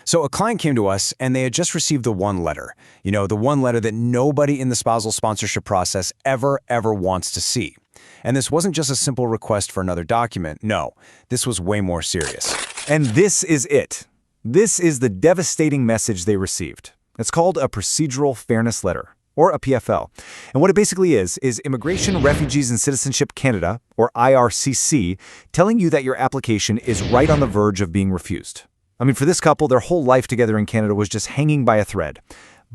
So a client came to us and they had just received the one letter. The one letter that nobody in the spousal sponsorship process ever wants to see. And this wasn't just a simple request for another document. No, this was way more serious. And this is it. This is the devastating message they received. It's called a Procedural Fairness Letter, or a PFL. And what it basically is Immigration, Refugees, and Citizenship Canada, or IRCC, telling you that your application is right on the verge of being refused. I mean, for this couple, their whole life together in Canada was just hanging by a thread.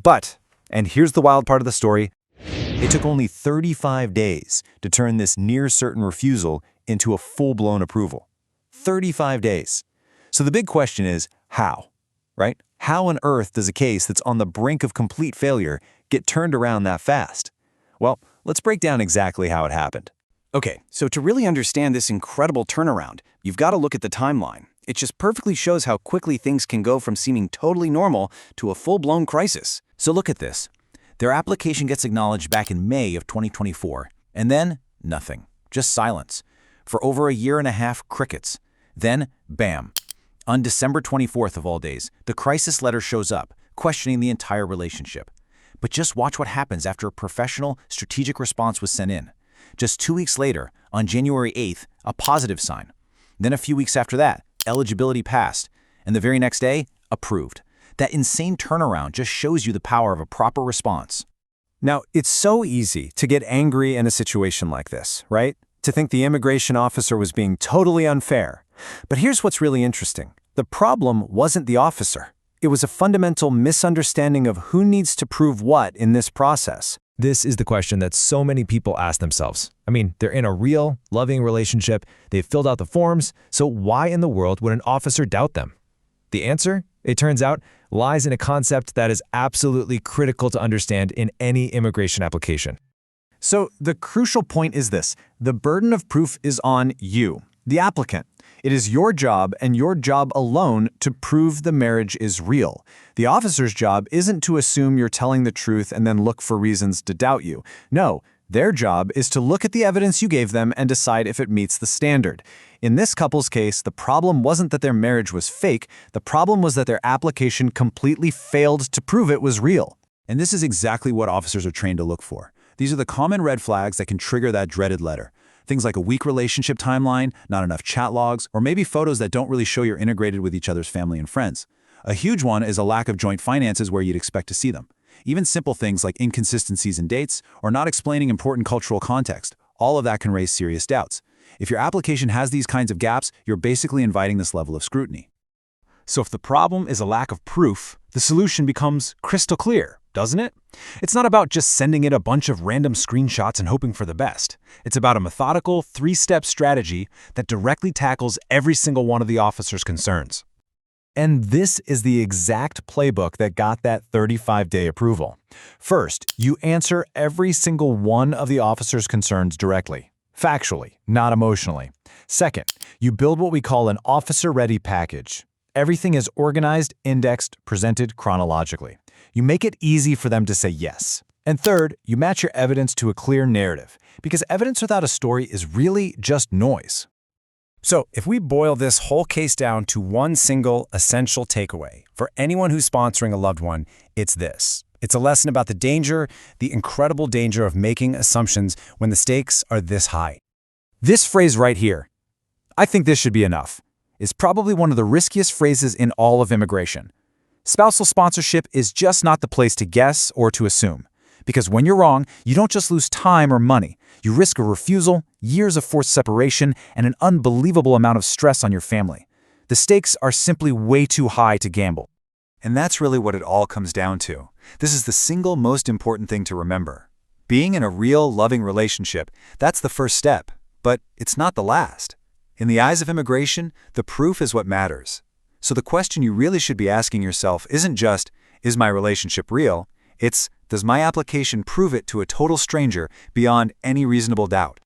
But, and here's the wild part of the story, it took only 35 days to turn this near-certain refusal into a full-blown approval. 35 days. So the big question is, how? Right? How on earth does a case that's on the brink of complete failure get turned around that fast? Well, let's break down exactly how it happened. Okay, so to really understand this incredible turnaround, you've got to look at the timeline. It just perfectly shows how quickly things can go from seeming totally normal to a full-blown crisis. So look at this. Their application gets acknowledged back in May of 2024, and then nothing, just silence. For over a year and a half, crickets. Then, bam. On December 24th of all days, the crisis letter shows up, questioning the entire relationship. But just watch what happens after a professional, strategic response was sent in. Just 2 weeks later, on January 8th, a positive sign. Then a few weeks after that, eligibility passed, and the very next day, approved. That insane turnaround just shows you the power of a proper response. Now, it's so easy to get angry in a situation like this, right? To think the immigration officer was being totally unfair. But here's what's really interesting. The problem wasn't the officer. It was a fundamental misunderstanding of who needs to prove what in this process. This is the question that so many people ask themselves. I mean, they're in a real, loving relationship, they've filled out the forms, so why in the world would an officer doubt them? The answer, it turns out, lies in a concept that is absolutely critical to understand in any immigration application. So the crucial point is this: the burden of proof is on you, the applicant. It is your job and your job alone to prove the marriage is real. The officer's job isn't to assume you're telling the truth and then look for reasons to doubt you. No, their job is to look at the evidence you gave them and decide if it meets the standard. In this couple's case, the problem wasn't that their marriage was fake. The problem was that their application completely failed to prove it was real. And this is exactly what officers are trained to look for. These are the common red flags that can trigger that dreaded letter. Things like a weak relationship timeline, not enough chat logs, or maybe photos that don't really show you're integrated with each other's family and friends. A huge one is a lack of joint finances where you'd expect to see them. Even simple things like inconsistencies in dates or not explaining important cultural context, all of that can raise serious doubts. If your application has these kinds of gaps, you're basically inviting this level of scrutiny. So if the problem is a lack of proof, the solution becomes crystal clear, doesn't it? It's not about just sending it a bunch of random screenshots and hoping for the best. It's about a methodical, three-step strategy that directly tackles every single one of the officer's concerns. And this is the exact playbook that got that 35-day approval. First, you answer every single one of the officer's concerns directly, factually, not emotionally. Second, you build what we call an officer-ready package. Everything is organized, indexed, presented chronologically. You make it easy for them to say yes. And third, you match your evidence to a clear narrative, because evidence without a story is really just noise. So if we boil this whole case down to one single essential takeaway, for anyone who's sponsoring a loved one, it's this. It's a lesson about the danger, the incredible danger of making assumptions when the stakes are this high. This phrase right here, "I think this should be enough," is probably one of the riskiest phrases in all of immigration. Spousal sponsorship is just not the place to guess or to assume. Because when you're wrong, you don't just lose time or money. You risk a refusal, years of forced separation, and an unbelievable amount of stress on your family. The stakes are simply way too high to gamble. And that's really what it all comes down to. This is the single most important thing to remember. Being in a real, loving relationship, that's the first step, but it's not the last. In the eyes of immigration, the proof is what matters. So the question you really should be asking yourself isn't just, is my relationship real? It's, does my application prove it to a total stranger beyond any reasonable doubt?